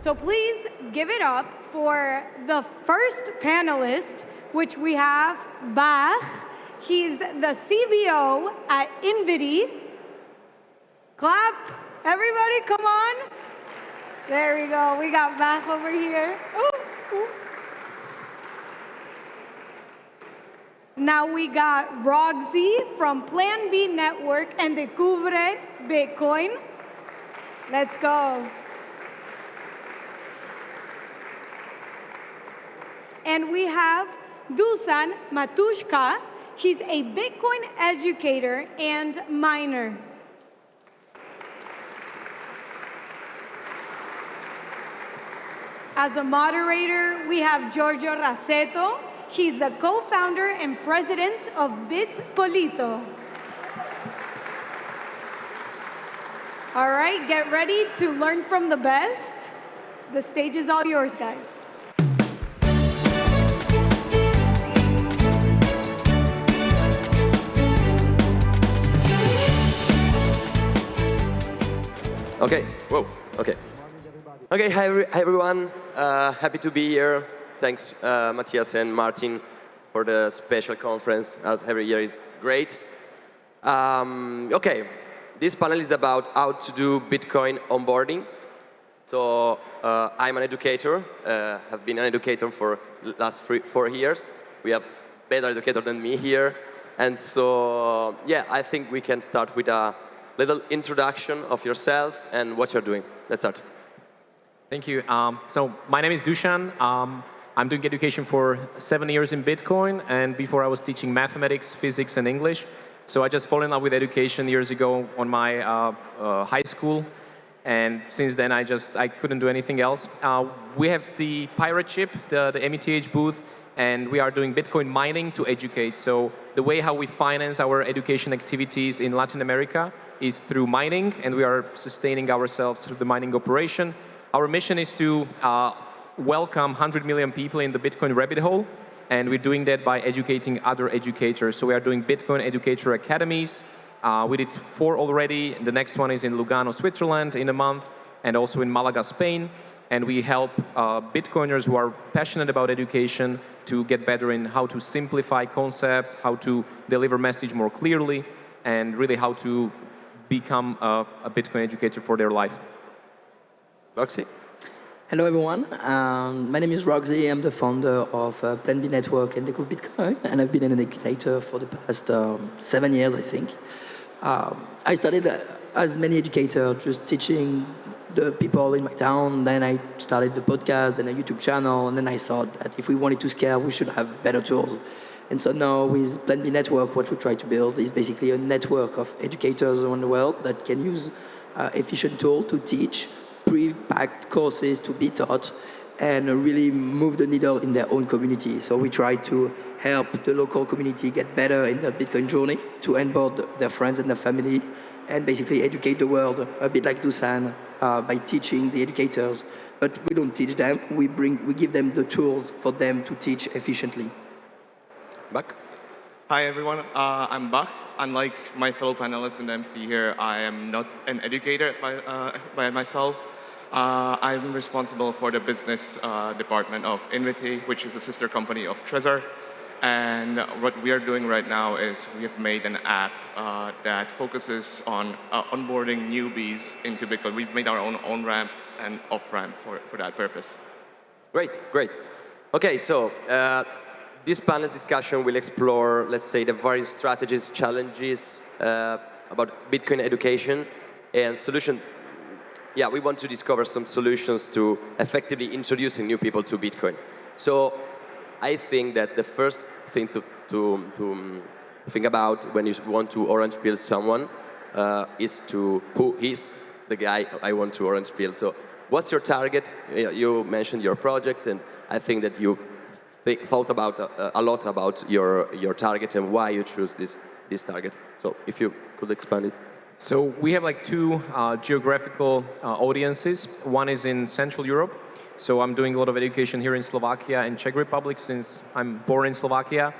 So please give it up for the first panelist, which we have Bach. He's the CBO at Invity. Clap, everybody, come on. There we go, we got Bach over here. Ooh, ooh. Now we got Rogzy from Plan B Network and Découvre Bitcoin. Let's go. And we have Dušan Matuška. He's a Bitcoin educator and miner. As a moderator, we have Giorgio Rasetto. He's the co-founder and president of Bitpolito. All right, get ready to learn from the best. The stage is all yours, guys. Okay, whoa, okay. Okay, hi everyone. Happy to be here. Thanks, Matthias and Martin, for the special conference, as every year is great. Okay, this panel is about how to do Bitcoin onboarding. So I'm an educator, have been an educator for the last 4 years. We have better educator than me here. And so, yeah, I think we can start with a little introduction of yourself and what you're doing. Let's start. Thank you. So my name is Dušan. I'm doing education for 7 years in Bitcoin, and before I was teaching mathematics, physics, and English. So I just fell in love with education years ago on my high school, and since then I couldn't do anything else. We have the Pirate Ship, the METH booth, and we are doing Bitcoin mining to educate. So the way how we finance our education activities in Latin America is through mining, and we are sustaining ourselves through the mining operation. Our mission is to welcome 100 million people in the Bitcoin rabbit hole, and we're doing that by educating other educators. So we are doing Bitcoin educator academies. We did 4 already. The next one is in Lugano, Switzerland in a month, and also in Malaga, Spain. And we help Bitcoiners who are passionate about education to get better in how to simplify concepts, how to deliver message more clearly, and really how to become a Bitcoin educator for their life. Rogzy? Hello, everyone. My name is Rogzy. I'm the founder of Plan B Network and Découvre Bitcoin, and I've been an educator for the past 7 years, I think. I started as many educator, just teaching the people in my town. Then I started the podcast, then a YouTube channel, and then I thought that if we wanted to scale, we should have better tools. And so now with Plan B Network, what we try to build is basically a network of educators around the world that can use efficient tools to teach, pre-packed courses to be taught, and really move the needle in their own community. So we try to help the local community get better in their Bitcoin journey, to onboard their friends and their family, and basically educate the world, a bit like Dušan, by teaching the educators. But we don't teach them, we give them the tools for them to teach efficiently. Bach? Hi everyone, I'm Bach. Unlike my fellow panelists and MC here, I am not an educator by myself. I'm responsible for the business department of Invity, which is a sister company of Trezor. And what we are doing right now is we have made an app that focuses on onboarding newbies into Bitcoin. We've made our own on-ramp and off-ramp for that purpose. Great, great. Okay, so this panel discussion will explore, let's say, the various strategies, challenges about Bitcoin education and solution. Yeah, we want to discover some solutions to effectively introducing new people to Bitcoin. So I think that the first thing to think about when you want to orange pill someone is who is the guy I want to orange pill. So what's your target? You mentioned your projects, and I think that you thought about a lot about your target and why you choose this target. So if you could expand it. So we have like 2 geographical audiences. One is in Central Europe. So I'm doing a lot of education here in Slovakia and Czech Republic since I'm born in Slovakia,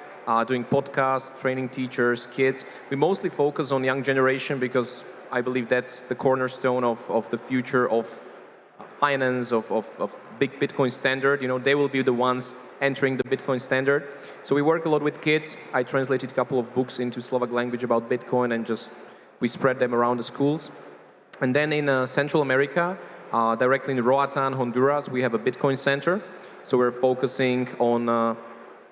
doing podcasts, training teachers, kids. We mostly focus on young generation because I believe that's the cornerstone of the future of finance, of big Bitcoin standard, they will be the ones entering the Bitcoin standard. So we work a lot with kids. I translated a couple of books into Slovak language about Bitcoin and we spread them around the schools. And then in Central America, directly in Roatan, Honduras, we have a Bitcoin center. So we're focusing on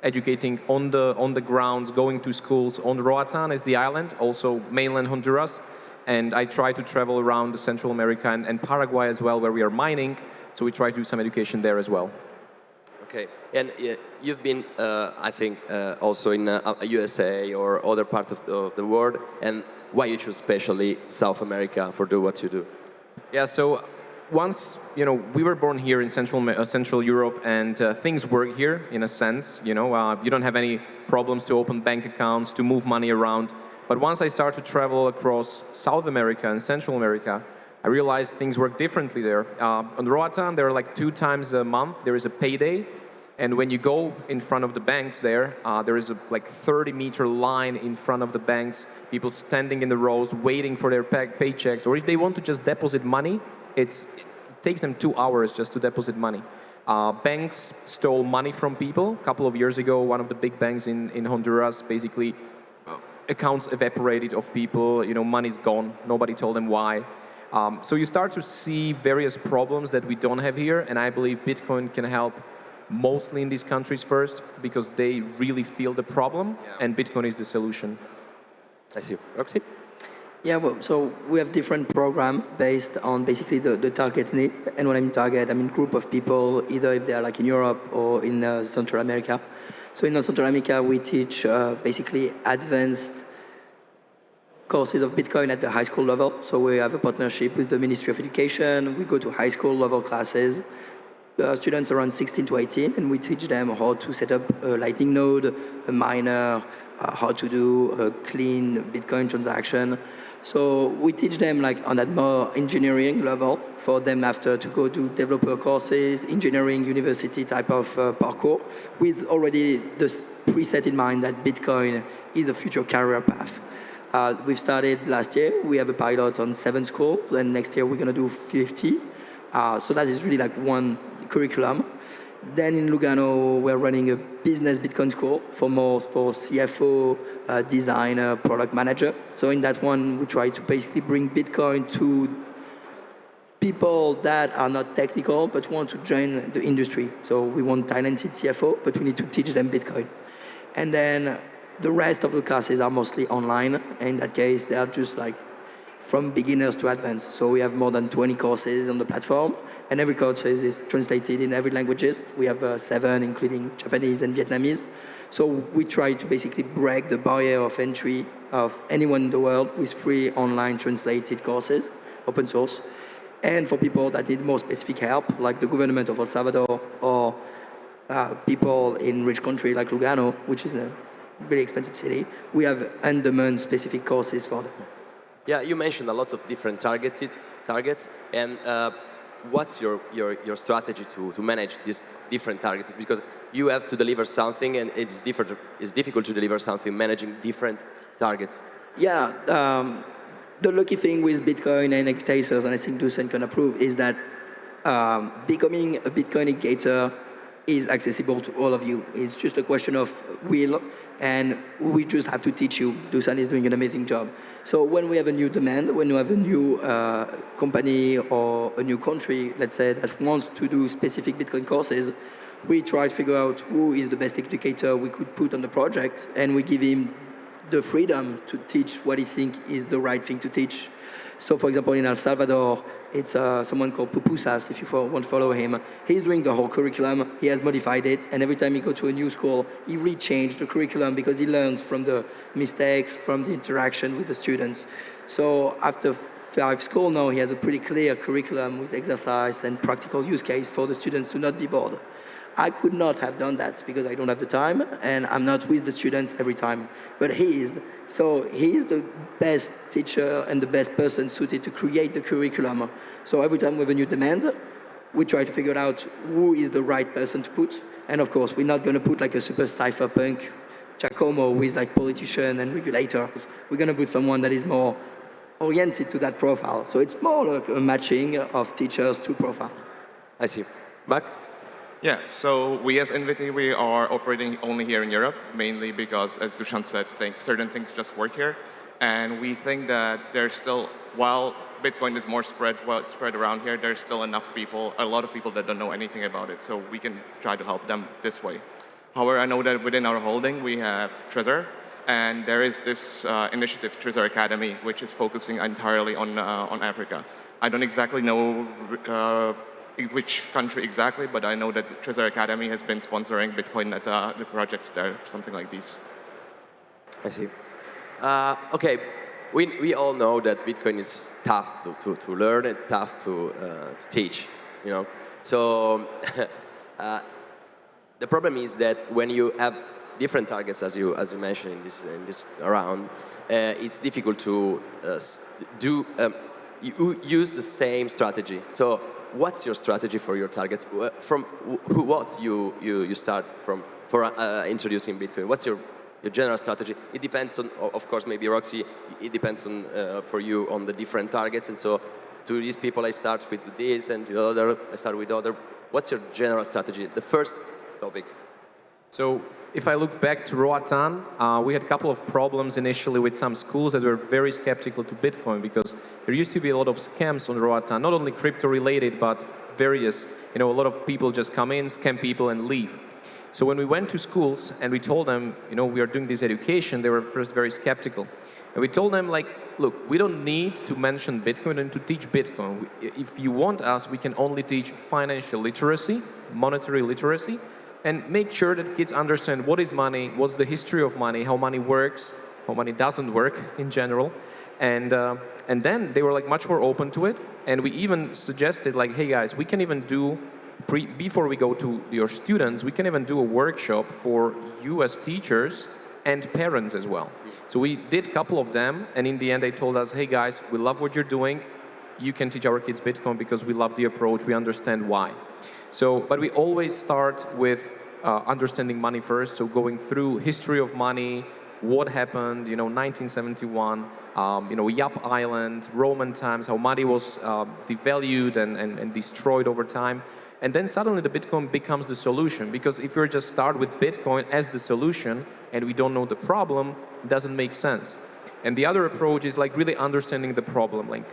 educating on the grounds, going to schools. On Roatan is the island, also mainland Honduras. And I try to travel around Central America and Paraguay as well, where we are mining. So we try to do some education there as well. Okay, and you've been, I think, also in USA or other parts of the world. And why you choose especially South America for do what you do? Yeah, so once, we were born here in Central Europe, and things work here in a sense. You don't have any problems to open bank accounts, to move money around. But once I started to travel across South America and Central America, I realized things work differently there. On Roatan, there are like 2 times a month, there is a payday. And when you go in front of the banks there is a 30-meter line in front of the banks, people standing in the rows, waiting for their paychecks. Or if they want to just deposit money, it takes them 2 hours just to deposit money. Banks stole money from people. A couple of years ago, one of the big banks in Honduras, basically, accounts evaporated of people, money's gone, nobody told them why. So you start to see various problems that we don't have here, and I believe Bitcoin can help mostly in these countries first, because they really feel the problem, and Bitcoin is the solution. I see. Rogzy? Yeah, well, so we have different programs based on basically the target's need. And when I mean target, I mean group of people, either if they are like in Europe or in Central America. So in Central America, we teach basically advanced courses of Bitcoin at the high school level. So we have a partnership with the Ministry of Education. We go to high school level classes. Students around 16 to 18, and we teach them how to set up a Lightning node, a miner, how to do a clean Bitcoin transaction. So we teach them on that more engineering level for them after to go do developer courses, engineering university type of parkour, with already the preset in mind that Bitcoin is a future career path. We've started last year. We have a pilot on 7 schools, and next year we're going to do 50. So that is really one curriculum. Then in Lugano, we're running a business Bitcoin school for CFO, designer, product manager. So in that one, we try to basically bring Bitcoin to people that are not technical but want to join the industry. So we want talented CFO, but we need to teach them Bitcoin. And then the rest of the classes are mostly online. In that case, they are just from beginners to advanced. So we have more than 20 courses on the platform, and every course is translated in every languages. We have 7, including Japanese and Vietnamese. So we try to basically break the barrier of entry of anyone in the world with free online translated courses, open source. And for people that need more specific help, like the government of El Salvador, or people in rich country like Lugano, which is a really expensive city, we have on-demand specific courses for them. Yeah, you mentioned a lot of different targets, and what's your strategy to manage these different targets? Because you have to deliver something, and it's difficult to deliver something managing different targets. Yeah, the lucky thing with Bitcoin and educators, and I think Dušan can approve, is that becoming a Bitcoin educator is accessible to all of you. It's just a question of will, and we just have to teach you. Dušan is doing an amazing job. So when we have a new demand, when we have a new company or a new country, let's say, that wants to do specific Bitcoin courses, we try to figure out who is the best educator we could put on the project, and we give him the freedom to teach what he thinks is the right thing to teach. So, for example, in El Salvador, it's someone called Pupusas, if you want to follow him. He's doing the whole curriculum. He has modified it, and every time he goes to a new school, he rechanged the curriculum because he learns from the mistakes, from the interaction with the students. So after 5 schools now, he has a pretty clear curriculum with exercise and practical use case for the students to not be bored. I could not have done that because I don't have the time, and I'm not with the students every time. But he is. So he is the best teacher and the best person suited to create the curriculum. So every time we have a new demand, we try to figure out who is the right person to put. And of course, we're not going to put a super cypherpunk Giacomo with politicians and regulators. We're going to put someone that is more oriented to that profile. So it's more like a matching of teachers to profile. I see. Bach? Yeah, so we as Invity, we are operating only here in Europe, mainly because, as Dušan said, certain things just work here. And we think that there's still, while Bitcoin is more spread around here, there's still enough people, a lot of people that don't know anything about it. So we can try to help them this way. However, I know that within our holding, we have Trezor, and there is this initiative, Trezor Academy, which is focusing entirely on Africa. I don't exactly know in which country exactly, but I know that the Trezor Academy has been sponsoring Bitcoin at the projects there, something like these. I see. Okay, we all know that Bitcoin is tough to learn and tough to teach, you know. So the problem is that when you have different targets, as you mentioned in this round, it's difficult to use the same strategy. So what's your strategy for your targets? From what you start from for introducing Bitcoin? What's your general strategy? It depends on, of course, maybe Rogzy, it depends on, for you, on the different targets. And so to these people, I start with this, and the other, I start with the other. What's your general strategy? The first topic. So if I look back to Roatan, we had a couple of problems initially with some schools that were very skeptical to Bitcoin because there used to be a lot of scams on Roatan, not only crypto related, but various, a lot of people just come in, scam people and leave. So when we went to schools and we told them, we are doing this education, they were first very skeptical. And we told them, look, we don't need to mention Bitcoin and to teach Bitcoin. If you want us, we can only teach financial literacy, monetary literacy, and make sure that kids understand what is money, what's the history of money, how money works, how money doesn't work in general. And then they were much more open to it. And we even suggested hey guys, we can even do, before we go to your students, we can even do a workshop for you as teachers and parents as well. So we did a couple of them, and in the end they told us, hey guys, we love what you're doing. You can teach our kids Bitcoin because we love the approach, we understand why. So, but we always start with understanding money first, so going through history of money, what happened, 1971, Yap Island, Roman times, how money was devalued and destroyed over time. And then suddenly the Bitcoin becomes the solution, because if we just start with Bitcoin as the solution and we don't know the problem, it doesn't make sense. And the other approach is really understanding the problem,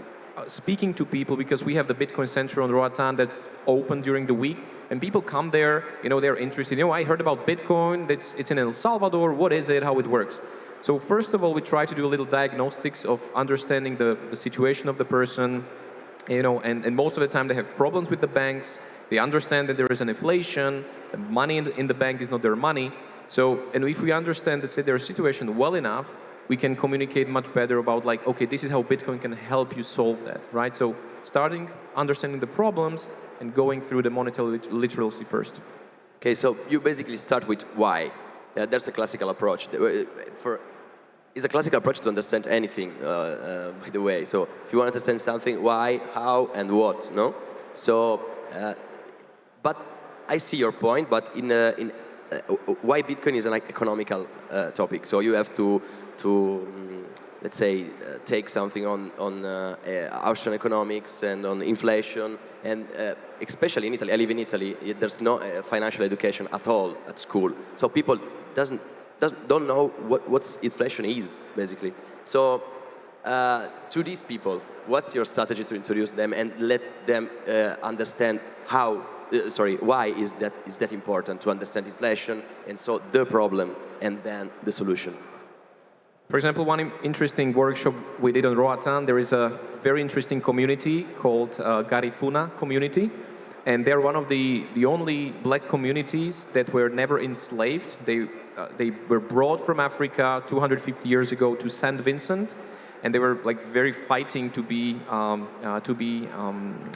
speaking to people, because we have the Bitcoin Center on Roatan that's open during the week, and people come there, they're interested. I heard about Bitcoin, it's in El Salvador, what is it, how it works? So first of all, we try to do a little diagnostics of understanding the situation of the person, and most of the time they have problems with the banks. They understand that there is an inflation, the money in the bank is not their money. So, and if we understand their situation well enough, we can communicate much better about okay, this is how Bitcoin can help you solve that, right? So starting understanding the problems and going through the monetary literacy first. Okay, so you basically start with why. Yeah, that's a classical approach. It's a classical approach to understand anything, by the way. So if you want to understand something, why, how, and what, no? So, but I see your point, but why Bitcoin is an economical topic. So you have to let's say, take something on Austrian economics and on inflation, and especially in Italy. I live in Italy. There's no financial education at all at school, so people don't know what inflation is basically. So to these people, what's your strategy to introduce them and let them understand why is that important to understand inflation, and so the problem and then the solution? For example, one interesting workshop we did on Roatan, there is a very interesting community called Garifuna community, and they're one of the only black communities that were never enslaved. They were brought from Africa 250 years ago to St. Vincent, and they were very fighting to be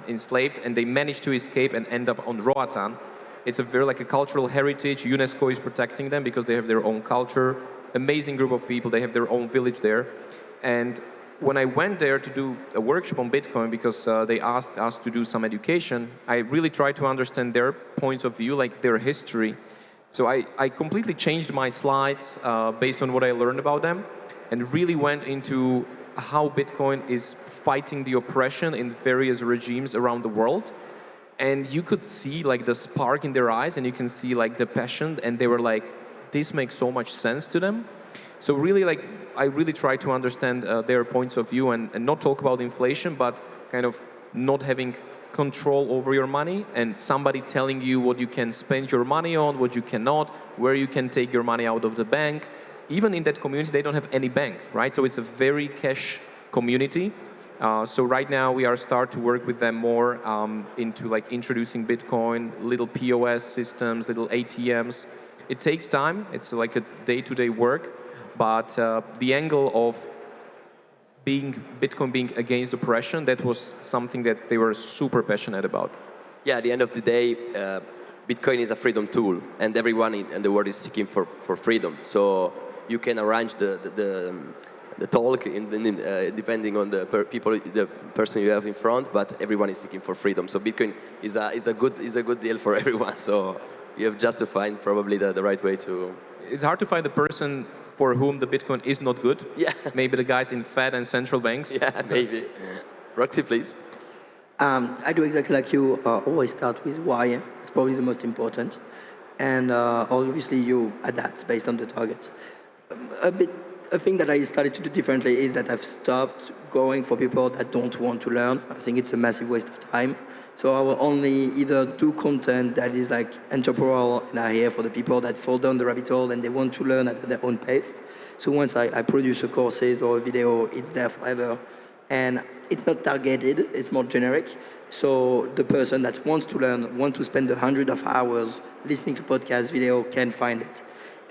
enslaved, and they managed to escape and end up on Roatan. It's a very a cultural heritage. UNESCO is protecting them because they have their own culture. Amazing group of people. They have their own village there. And when I went there to do a workshop on Bitcoin, because they asked us to do some education, I really tried to understand their points of view, their history. So I completely changed my slides based on what I learned about them, and really went into how Bitcoin is fighting the oppression in various regimes around the world. And you could see like the spark in their eyes, and you can see like the passion, and they were like, this makes so much sense to them. So really, like, I really try to understand their points of view and not talk about inflation, but kind of not having control over your money and somebody telling you what you can spend your money on, what you cannot, where you can take your money out of the bank. Even in that community, they don't have any bank, right? So it's a very cash community. So right now we are start to work with them more into like introducing Bitcoin, little POS systems, little ATMs. It takes time. It's like a day-to-day work, but the angle of Bitcoin being against oppression, that was something that they were super passionate about. Yeah, at the end of the day, Bitcoin is a freedom tool, and everyone in the world is seeking for freedom. So you can arrange the talk depending on the person you have in front, but everyone is seeking for freedom. So Bitcoin is a good deal for everyone. So you have just to find probably the right way to. It's hard to find the person for whom the Bitcoin is not good. Yeah. Maybe the guys in Fed and central banks. Yeah, maybe. Roxy, please. I do exactly like you. Always start with why. It's probably the most important, and obviously you adapt based on the target. A thing that I started to do differently is that I've stopped going for people that don't want to learn. I think it's a massive waste of time. So I will only either do content that is like entrepreneurial and are here for the people that fall down the rabbit hole and they want to learn at their own pace. So once I produce a courses or a video, it's there forever. And it's not targeted, it's more generic. So the person that wants to learn, wants to spend 100 of hours listening to podcast video can find it.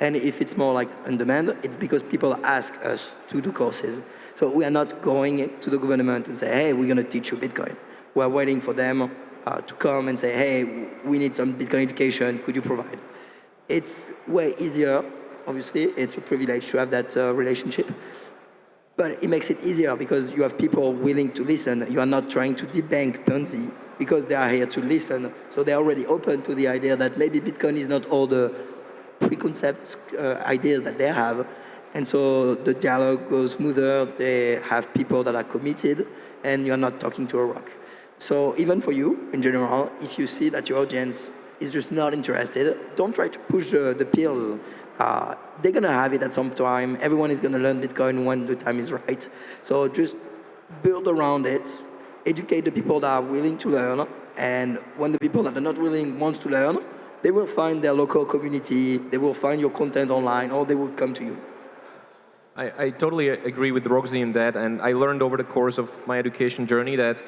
And if it's more like on demand, it's because people ask us to do courses. So we are not going to the government and say, hey, we're going to teach you Bitcoin. We're waiting for them to come and say, hey, we need some Bitcoin education, could you provide? It's way easier, obviously. It's a privilege to have that relationship. But it makes it easier because you have people willing to listen. You are not trying to debunk Ponzi because they are here to listen. So they're already open to the idea that maybe Bitcoin is not all the preconcept ideas that they have. And so the dialogue goes smoother. They have people that are committed and you're not talking to a rock. So even for you, in general, if you see that your audience is just not interested, don't try to push the pills. They're going to have it at some time. Everyone is going to learn Bitcoin when the time is right. So just build around it, educate the people that are willing to learn, and when the people that are not willing wants to learn, they will find their local community, they will find your content online, or they will come to you. I totally agree with Rogzy in that, and I learned over the course of my education journey that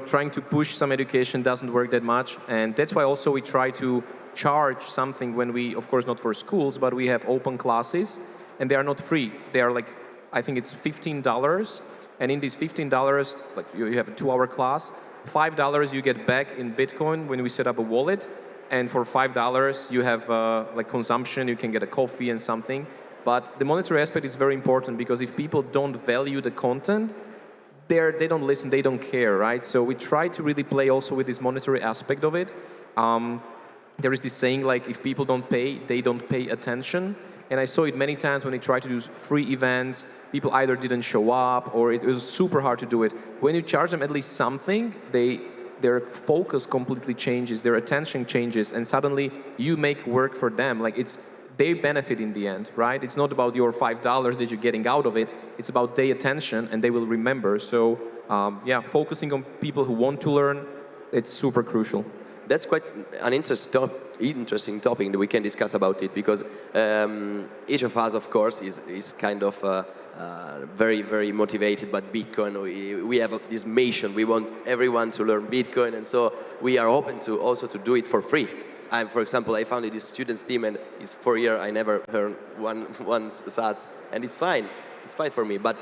trying to push some education doesn't work that much, and that's why also we try to charge something when we, of course not for schools, but we have open classes, and they are not free. They are like, I think it's $15, and in these $15, like you have a 2-hour class, $5 you get back in Bitcoin when we set up a wallet, and for $5 you have like consumption, you can get a coffee and something. But the monetary aspect is very important because if people don't value the content, they don't listen, they don't care, right? So we try to really play also with this monetary aspect of it. There is this saying like, if people don't pay, they don't pay attention. And I saw it many times when they tried to do free events, people either didn't show up or it was super hard to do it. When you charge them at least something, their focus completely changes, their attention changes, and suddenly you make work for them. Like they benefit in the end, right? It's not about your $5 that you're getting out of it. It's about their attention, and they will remember. So, yeah, focusing on people who want to learn, it's super crucial. That's quite an interesting topic that we can discuss about it because each of us, of course, is kind of very, very motivated by Bitcoin. We have this mission. We want everyone to learn Bitcoin, and so we are open to also to do it for free. For example, I founded this students team, and it's 4 years. I never earned one sats, and it's fine. It's fine for me. But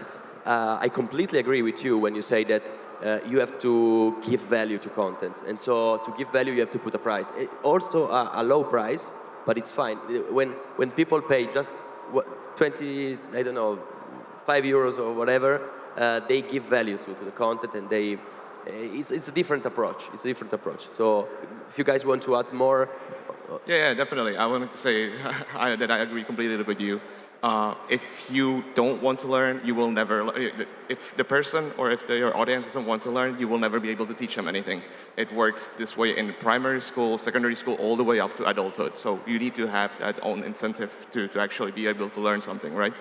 I completely agree with you when you say that you have to give value to content, and so to give value, you have to put a price. Also, a low price, but it's fine. When people pay just 20, I don't know, €5 or whatever, they give value to the content, and it's a different approach. It's a different approach. So if you guys want to add more Yeah, definitely. I wanted to say that I agree completely with you. If you don't want to learn, you will never. If the person or if your audience doesn't want to learn, you will never be able to teach them anything. It works this way in primary school, secondary school, all the way up to adulthood. So you need to have that own incentive to actually be able to learn something, right?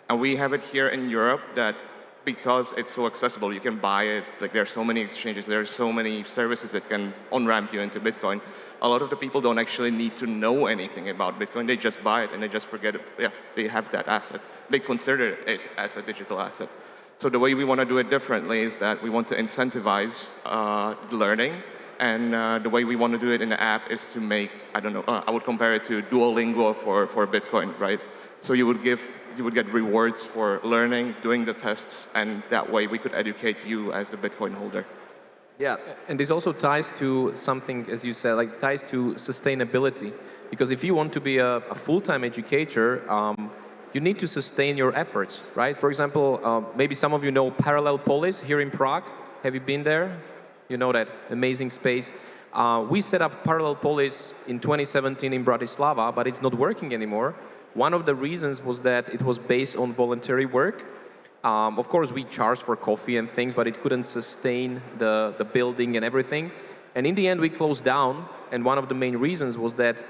And we have it here in Europe that because it's so accessible, you can buy it. Like there are so many exchanges, there are so many services that can on-ramp you into Bitcoin. A lot of the people don't actually need to know anything about Bitcoin. They just buy it and they just forget it. Yeah, they have that asset. They consider it as a digital asset. So the way we want to do it differently is that we want to incentivize learning. And the way we want to do it in the app is to make, I don't know, I would compare it to Duolingo for Bitcoin, right? So you would get rewards for learning, doing the tests, and that way we could educate you as the Bitcoin holder. Yeah, and this also ties to something, as you said, like ties to sustainability. Because if you want to be a full-time educator, you need to sustain your efforts, right? For example, maybe some of you know Parallel Polis here in Prague. Have you been there? You know that amazing space. We set up Parallel Polis in 2017 in Bratislava, but it's not working anymore. One of the reasons was that it was based on voluntary work. Of course, we charged for coffee and things, but it couldn't sustain the building and everything. And in the end, we closed down. And one of the main reasons was that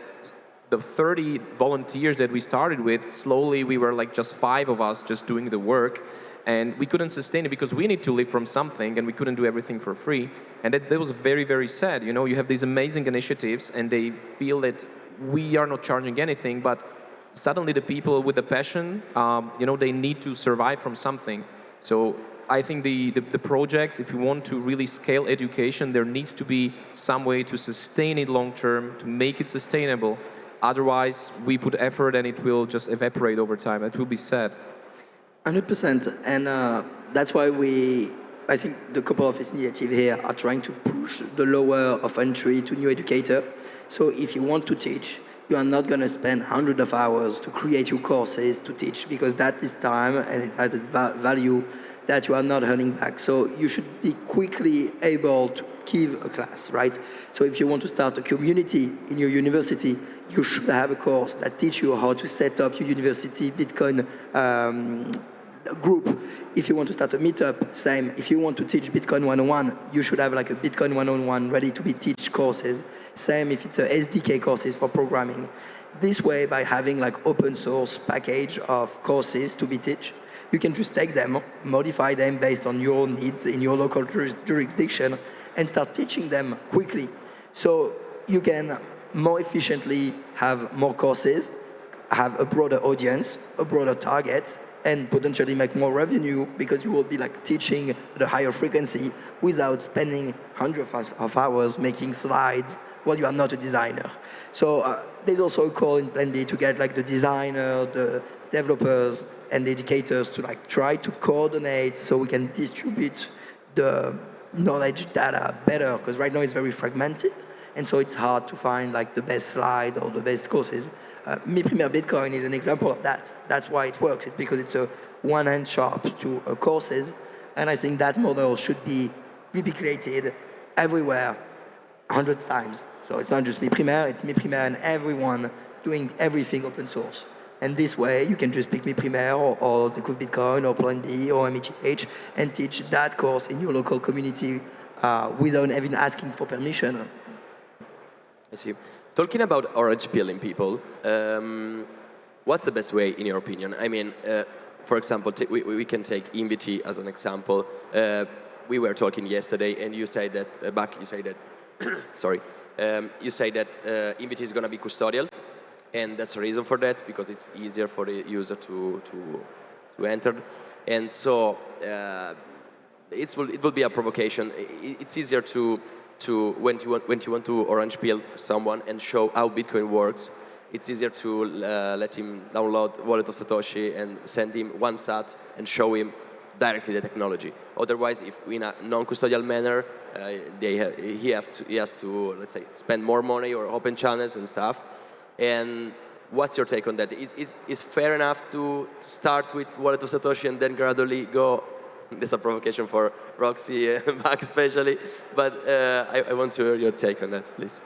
the 30 volunteers that we started with, slowly we were like just 5 of us just doing the work. And we couldn't sustain it because we need to live from something and we couldn't do everything for free. And that was very, very sad. You know, you have these amazing initiatives and they feel that we are not charging anything, but suddenly the people with the passion, you know, they need to survive from something. So I think the projects, if you want to really scale education, there needs to be some way to sustain it long term, to make it sustainable. Otherwise, we put effort and it will just evaporate over time. It will be sad. 100%. And that's why I think the couple of initiatives here are trying to push the lower of entry to new educator. So if you want to teach, you are not going to spend hundreds of hours to create your courses to teach because that is time and it has value that you are not earning back. So you should be quickly able to give a class, right? So if you want to start a community in your university, you should have a course that teach you how to set up your university Bitcoin group. If you want to start a meetup, same. If you want to teach Bitcoin 101, you should have like a Bitcoin 101 ready to be teach courses. Same if it's a SDK courses for programming. This way, by having like open source package of courses to be teach, you can just take them, modify them based on your needs in your local jurisdiction, and start teaching them quickly. So you can more efficiently have more courses, have a broader audience, a broader target, and potentially make more revenue because you will be like teaching at a higher frequency without spending hundreds of hours making slides while you are not a designer. So there's also a call in Plan B to get like the designer, the developers, and the educators to like try to coordinate so we can distribute the knowledge data better because right now it's very fragmented. And so it's hard to find like the best slide or the best courses. Mi Primer Bitcoin is an example of that. That's why it works. It's because it's a one-hand shop to courses. And I think that model should be replicated everywhere 100 times. So it's not just Mi Primer, it's Mi Primer and everyone doing everything open source. And this way, you can just pick Mi Primer or Découvre Bitcoin or Plan B or METH and teach that course in your local community without even asking for permission. I see. Talking about orange pilling people, what's the best way in your opinion? I mean, for example, we can take InvT as an example. We were talking yesterday, and you said that, Bach, you said that, sorry, you say that InvT is going to be custodial, and that's the reason for that, because it's easier for the user to enter. And so it will be a provocation. It's easier to when you want to orange pill someone and show how Bitcoin works, it's easier to let him download Wallet of Satoshi and send him one sat and show him directly the technology. Otherwise, if in a non-custodial manner, he has to, let's say, spend more money or open channels and stuff. And what's your take on that? Is fair enough to start with Wallet of Satoshi and then gradually go? There's a provocation for Rogzy and Bach especially, but I want to hear your take on that, please.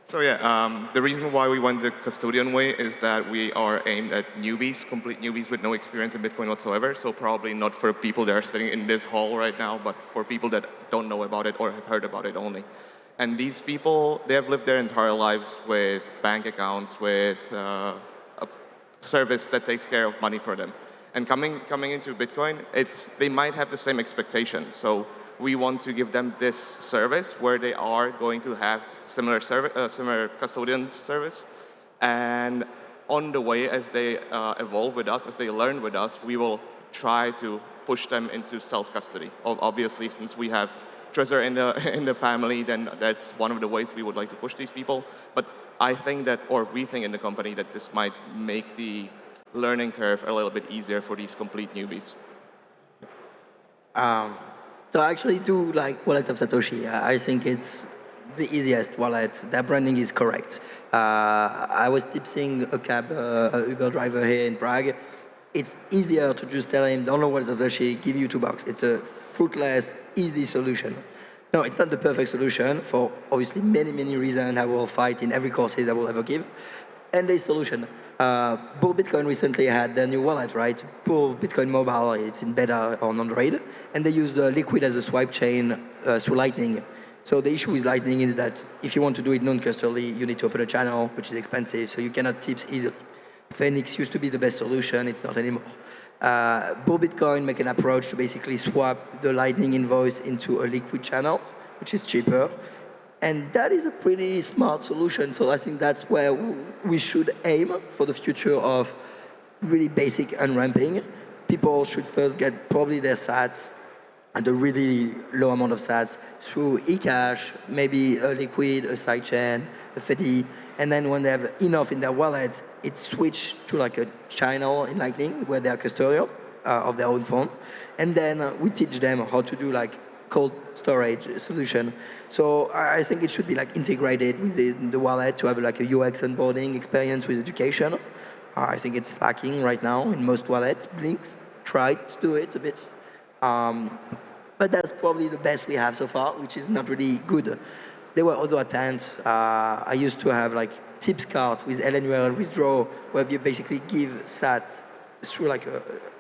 So yeah, the reason why we went the custodian way is that we are aimed at newbies, complete newbies with no experience in Bitcoin whatsoever. So probably not for people that are sitting in this hall right now, but for people that don't know about it or have heard about it only. And these people, they have lived their entire lives with bank accounts, with a service that takes care of money for them. And coming into Bitcoin, they might have the same expectation. So we want to give them this service where they are going to have similar custodian service. And on the way, as they evolve with us, as they learn with us, we will try to push them into self-custody. Obviously, since we have treasure in the family, then that's one of the ways we would like to push these people. But I think that, or we think in the company, that this might make the learning curve a little bit easier for these complete newbies. So I actually do like Wallet of Satoshi. I think it's the easiest wallet. Their branding is correct. I was tipsing a Uber driver here in Prague. It's easier to just tell him, download Wallet of Satoshi, give you $2. It's a fruitless, easy solution. No, it's not the perfect solution for obviously many, many reasons I will fight in every courses I will ever give. And the solution. Bull Bitcoin recently had their new wallet, right? Bull Bitcoin Mobile, it's in beta on Android, and they use Liquid as a swipe chain through Lightning. So the issue with Lightning is that if you want to do it non-custodially, you need to open a channel, which is expensive, so you cannot tips easily. Phoenix used to be the best solution, it's not anymore. Bull Bitcoin make an approach to basically swap the Lightning invoice into a Liquid channel, which is cheaper. And that is a pretty smart solution. So I think that's where we should aim for the future of really basic unramping. People should first get probably their sats at a really low amount of sats through eCash, maybe a Liquid, a sidechain, a FEDI. And then when they have enough in their wallet, it's switched to like a channel in Lightning where they are custodial of their own phone. And then we teach them how to do like cold storage solution. So I think it should be like integrated with the wallet to have like a UX onboarding experience with education. I think it's lacking right now in most wallets. Blink's tried to do it a bit. But that's probably the best we have so far, which is not really good. There were other attempts. I used to have like tips card with LNURL withdraw, where you basically give SAT through like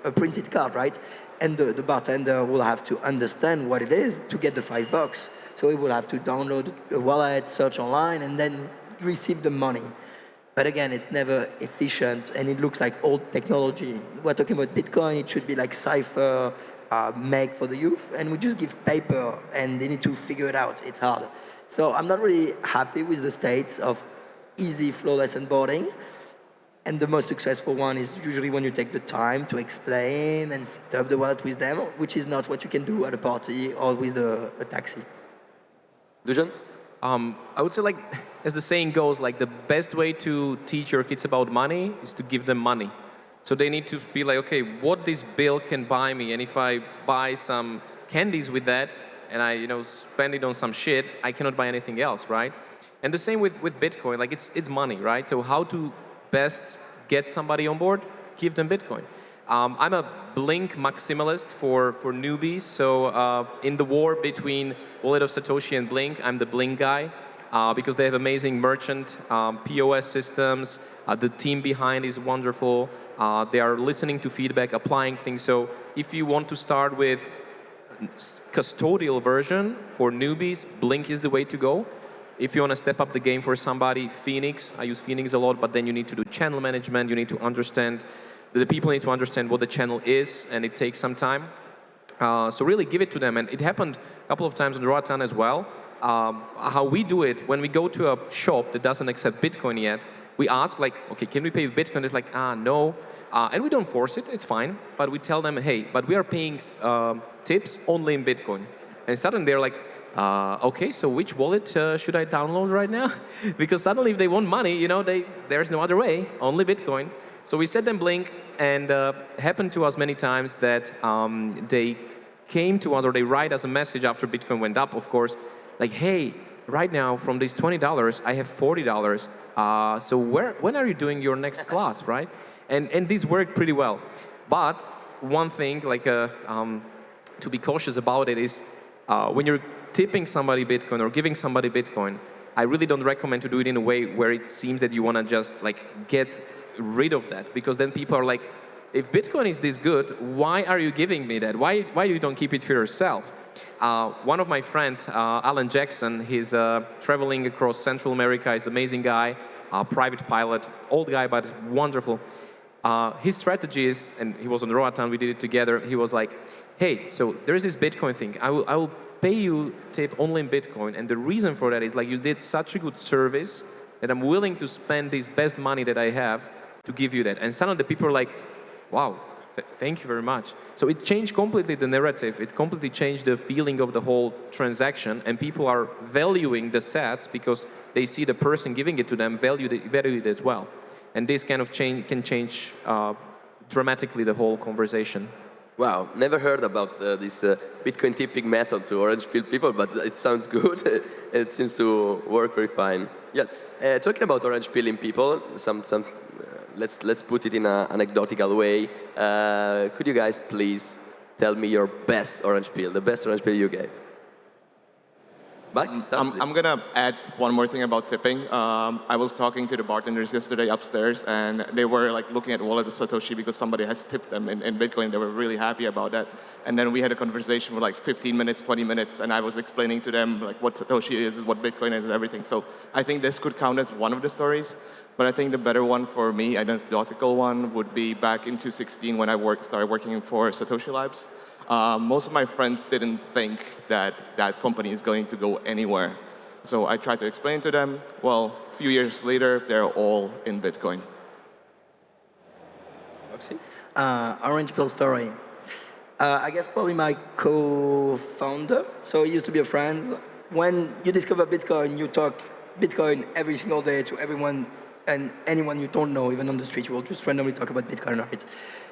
a printed card, right? And the bartender will have to understand what it is to get the $5. So he will have to download a wallet, search online, and then receive the money. But again, it's never efficient, and it looks like old technology. We're talking about Bitcoin, it should be like Cypher, Meg for the youth, and we just give paper, and they need to figure it out. It's hard. So I'm not really happy with the states of easy, flawless onboarding. And the most successful one is usually when you take the time to explain and set up the wallet with them, which is not what you can do at a party or with a taxi. Dušan? I would say, like, as the saying goes, like the best way to teach your kids about money is to give them money. So they need to be like, okay, what this bill can buy me, and if I buy some candies with that and I, spend it on some shit, I cannot buy anything else, right? And the same with Bitcoin, like it's money, right? So how to best get somebody on board? Give them Bitcoin. I'm a Blink maximalist for newbies. So in the war between Wallet of Satoshi and Blink, I'm the Blink guy because they have amazing merchant POS systems. The team behind is wonderful. They are listening to feedback, applying things. So if you want to start with custodial version for newbies, Blink is the way to go. If you want to step up the game for somebody, Phoenix, I use Phoenix a lot, but then you need to do channel management, you need to understand, the people need to understand what the channel is, and it takes some time. So really give it to them, and it happened a couple of times on Roatan as well. How we do it, when we go to a shop that doesn't accept Bitcoin yet, we ask like, okay, can we pay with Bitcoin? It's like, no. And we don't force it, it's fine, but we tell them, hey, but we are paying tips only in Bitcoin. And suddenly they're like, okay, so which wallet should I download right now? Because suddenly if they want money, there's no other way, only Bitcoin. So we set them Blink, and happened to us many times that they came to us or they write us a message after Bitcoin went up, of course, like, hey, right now from these $20, I have $40. So when are you doing your next class, right? And this worked pretty well. But one thing, like to be cautious about it is when you're tipping somebody Bitcoin or giving somebody Bitcoin, I really don't recommend to do it in a way where it seems that you want to just like get rid of that, because then people are like, if Bitcoin is this good, why are you giving me that? Why you don't keep it for yourself? One of my friends, Alan Jackson, he's traveling across Central America. He's an amazing guy, private pilot, old guy, but wonderful. His strategy is, and he was on Roatan, we did it together, he was like, hey, so there's this Bitcoin thing. I will pay you tip only in Bitcoin, and the reason for that is like you did such a good service that I'm willing to spend this best money that I have to give you that. And suddenly the people are like, wow, thank you very much. So it changed completely the narrative. It completely changed the feeling of the whole transaction, and people are valuing the sats because they see the person giving it to them value it as well. And this kind of change can change dramatically the whole conversation. Wow, never heard about this Bitcoin tipping method to orange peel people, but it sounds good. It seems to work very fine. Yeah, talking about orange peeling people, let's put it in an anecdotal way. Could you guys please tell me your best orange peel, the best orange peel you gave? Bach, I'm going to add one more thing about tipping. I was talking to the bartenders yesterday upstairs, and they were like looking at wallet of Satoshi because somebody has tipped them in Bitcoin. They were really happy about that. And then we had a conversation for like 15 minutes, 20 minutes, and I was explaining to them like what Satoshi is, what Bitcoin is, and everything. So I think this could count as one of the stories. But I think the better one for me, anecdotal one, would be back in 2016 when I started working for Satoshi Labs. Most of my friends didn't think that that company is going to go anywhere. So I tried to explain to them, well, a few years later, they're all in Bitcoin. Rogzy? Orange pill story. I guess probably my co-founder. So he used to be a friend. When you discover Bitcoin, you talk Bitcoin every single day to everyone and anyone you don't know, even on the street, you will just randomly talk about Bitcoin, right?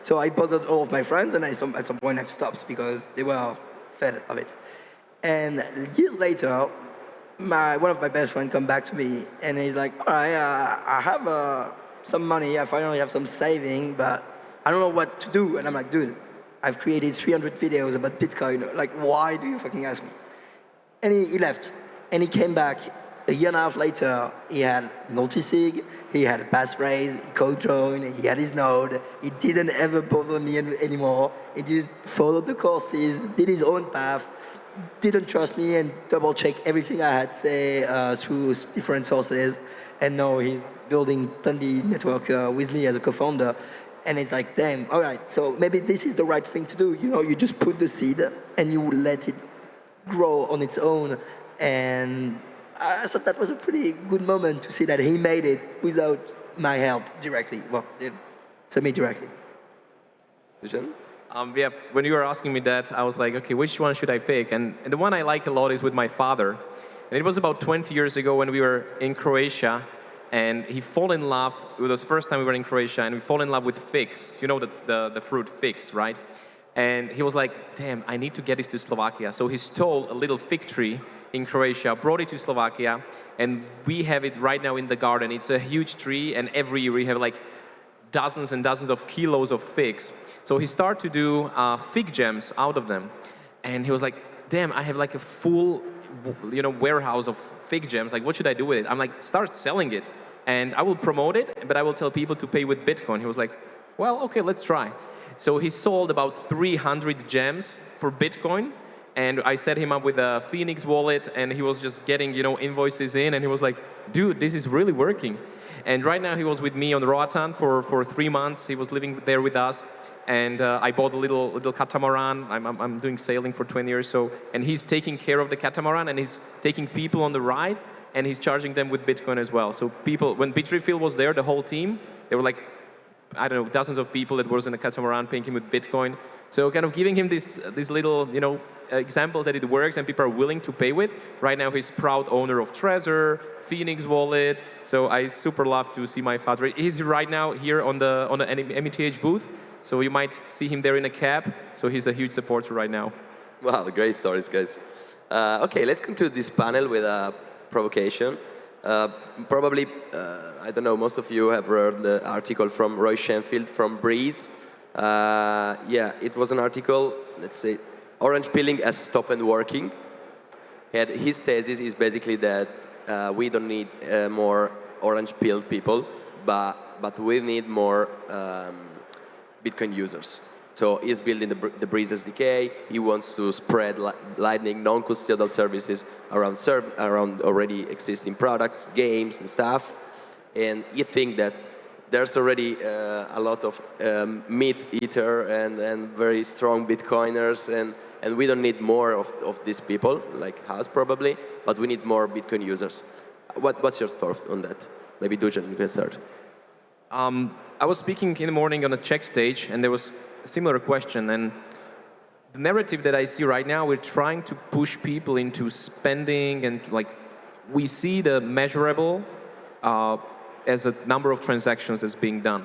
So I bothered all of my friends, and at some point I've stopped because they were fed of it. And years later, one of my best friends come back to me, and he's like, all right, I have some money, I finally have some saving, but I don't know what to do. And I'm like, dude, I've created 300 videos about Bitcoin. Like, why do you fucking ask me? And he left, and he came back. A year and a half later, he had multi-sig, he had a passphrase, he co-joined, he had his node. He didn't ever bother me anymore. He just followed the courses, did his own path, didn't trust me, and double-checked everything I had to say through different sources. And now he's building Plan B network with me as a co-founder. And it's like, damn, all right, so maybe this is the right thing to do. You know, you just put the seed and you let it grow on its own. And I thought that was a pretty good moment to see that he made it without my help directly. Well, semi-directly. Dušan? Yeah, when you were asking me that, I was like, okay, which one should I pick? And the one I like a lot is with my father. And it was about 20 years ago when we were in Croatia, and he fell in love, it was the first time we were in Croatia, and we fell in love with figs. You know the fruit figs, right? And he was like, damn, I need to get this to Slovakia. So he stole a little fig tree in Croatia, brought it to Slovakia, and we have it right now in the garden. It's a huge tree, and every year we have like dozens and dozens of kilos of figs. So he started to do fig jams out of them. And he was like, damn, I have like a full warehouse of fig jams. Like, what should I do with it? I'm like, start selling it. And I will promote it, but I will tell people to pay with Bitcoin. He was like, well, okay, let's try. So he sold about 300 gems for Bitcoin. And I set him up with a Phoenix wallet, and he was just getting, invoices in, and he was like, dude, this is really working. And right now he was with me on Roatan for 3 months. He was living there with us, and I bought a little catamaran. I'm doing sailing for 20 years, and he's taking care of the catamaran, and he's taking people on the ride, and he's charging them with Bitcoin as well. So people, when Bitrefill was there, the whole team, they were like, I don't know, dozens of people that was in a catamaran paying him with Bitcoin. So kind of giving him these little, examples that it works and people are willing to pay with. Right now, he's proud owner of Trezor, Phoenix Wallet. So I super love to see my father. He's right now here on the METH booth. So you might see him there in a cab. So he's a huge supporter right now. Wow, great stories, guys. Okay, let's conclude this panel with a provocation. Probably, I don't know, most of you have read the article from Roy Shenfield from Breeze. Yeah, it was an article, let's say, orange peeling has stopped working. And his thesis is basically that we don't need more orange-pilled people, but we need more Bitcoin users. So he's building the Breeze SDK. He wants to spread Lightning non-custodial services around already existing products, games, and stuff. And you think that there's already a lot of meat eater and very strong Bitcoiners, and we don't need more of these people, like us probably, but we need more Bitcoin users. What's your thought on that? Maybe Dušan, you can start. I was speaking in the morning on a Czech stage, and there was a similar question. And the narrative that I see right now, we're trying to push people into spending, and like we see the measurable as a number of transactions that's being done.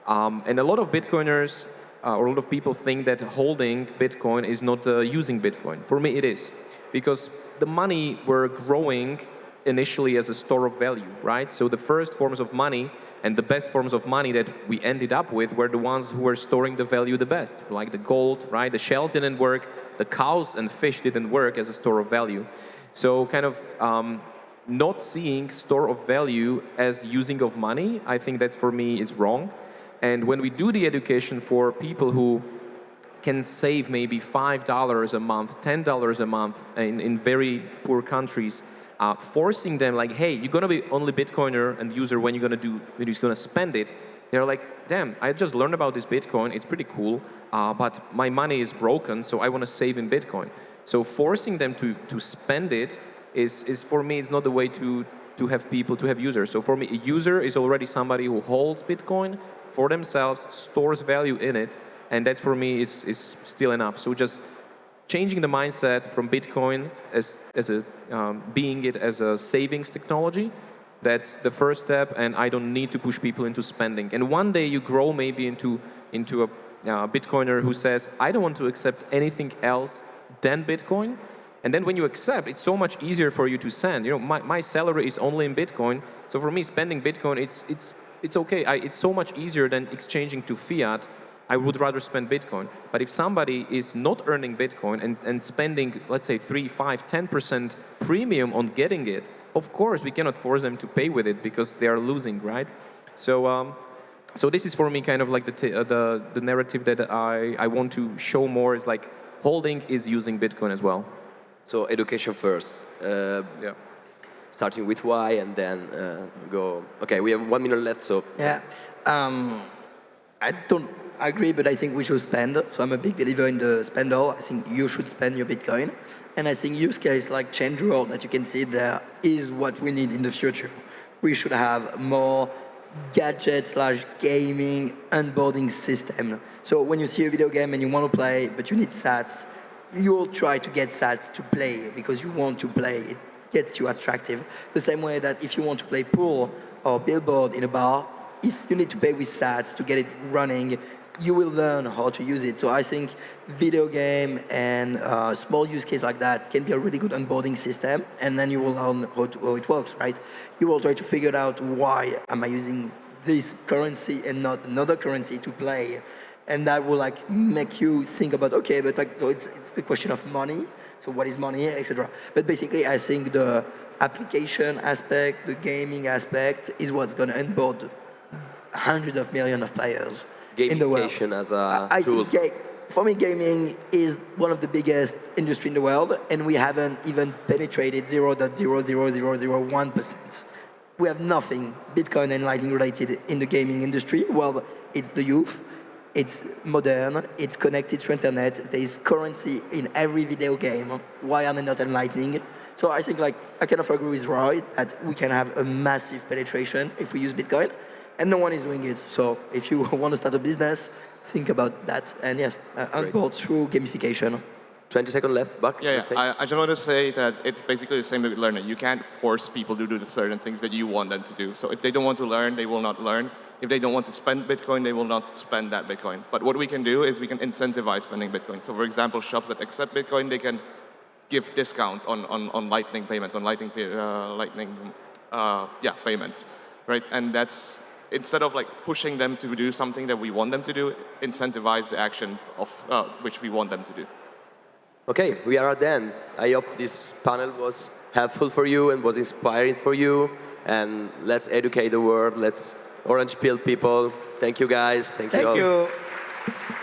And a lot of Bitcoiners or a lot of people think that holding Bitcoin is not using Bitcoin. For me, it is, because the money were growing initially as a store of value, right? So the first forms of money and the best forms of money that we ended up with were the ones who were storing the value the best, like the gold, right? The shells didn't work, the cows and fish didn't work as a store of value. So kind of not seeing store of value as using of money, I think that for me is wrong. And when we do the education for people who can save maybe $5 a month, $10 a month in very poor countries, forcing them like, hey, you're gonna be only Bitcoiner and user when you're gonna spend it. They're like, damn, I just learned about this Bitcoin. It's pretty cool, but my money is broken, so I want to save in Bitcoin. So forcing them to spend it is for me, it's not the way to have people, to have users. So for me, a user is already somebody who holds Bitcoin for themselves, stores value in it, and that for me is still enough. So just changing the mindset from Bitcoin as being it as a savings technology, that's the first step, and I don't need to push people into spending. And one day you grow maybe into a Bitcoiner who says, I don't want to accept anything else than Bitcoin. And then when you accept, it's so much easier for you to send. You know, my salary is only in Bitcoin, so for me spending Bitcoin, it's okay. It's so much easier than exchanging to fiat. I would rather spend Bitcoin. But if somebody is not earning Bitcoin and spending, let's say, 3, 5, 10% premium on getting it, of course, we cannot force them to pay with it because they are losing, right? So, so this is for me kind of like the narrative that I want to show more is like holding is using Bitcoin as well. So education first. Yeah. Starting with why and then go. Okay, we have 1 minute left, so. Yeah. I don't agree, but I think we should spend. So I'm a big believer in the spend all. I think you should spend your Bitcoin. And I think use case like change world that you can see there is what we need in the future. We should have more gadget/gaming onboarding system. So when you see a video game and you want to play, but you need sats, you'll try to get sats to play because you want to play. It gets you attractive. The same way that if you want to play pool or billboard in a bar, if you need to pay with sats to get it running, you will learn how to use it. So I think video game and small use case like that can be a really good onboarding system, and then you will learn how it works, right? You will try to figure out why am I using this currency and not another currency to play, and that will like make you think about, okay, but like, so it's the question of money. So what is money, etc. But basically, I think the application aspect, the gaming aspect, is what's going to onboard hundreds of millions of players in the world. Gamification as a I tool. think for me, gaming is one of the biggest industry in the world, and we haven't even penetrated 0.00001%. We have nothing Bitcoin and Lightning related in the gaming industry. Well, it's the youth, it's modern, it's connected to internet, there is currency in every video game. Why are they not on Lightning? So I think like I kind of agree with Roy that we can have a massive penetration if we use Bitcoin, and no one is doing it. So if you want to start a business, think about that. And yes, onboard through gamification. 20 seconds left, Bach. Yeah. I just want to say that it's basically the same with learning. You can't force people to do the certain things that you want them to do. So if they don't want to learn, they will not learn. If they don't want to spend Bitcoin, they will not spend that Bitcoin. But what we can do is we can incentivize spending Bitcoin. So for example, shops that accept Bitcoin, they can give discounts on Lightning payments, on Lightning payments, right? And that's, instead of like pushing them to do something that we want them to do, incentivize the action of which we want them to do. Okay, we are at the end. I hope this panel was helpful for you and was inspiring for you. And let's educate the world. Let's orange pill people. Thank you, guys. Thank you all. Thank you.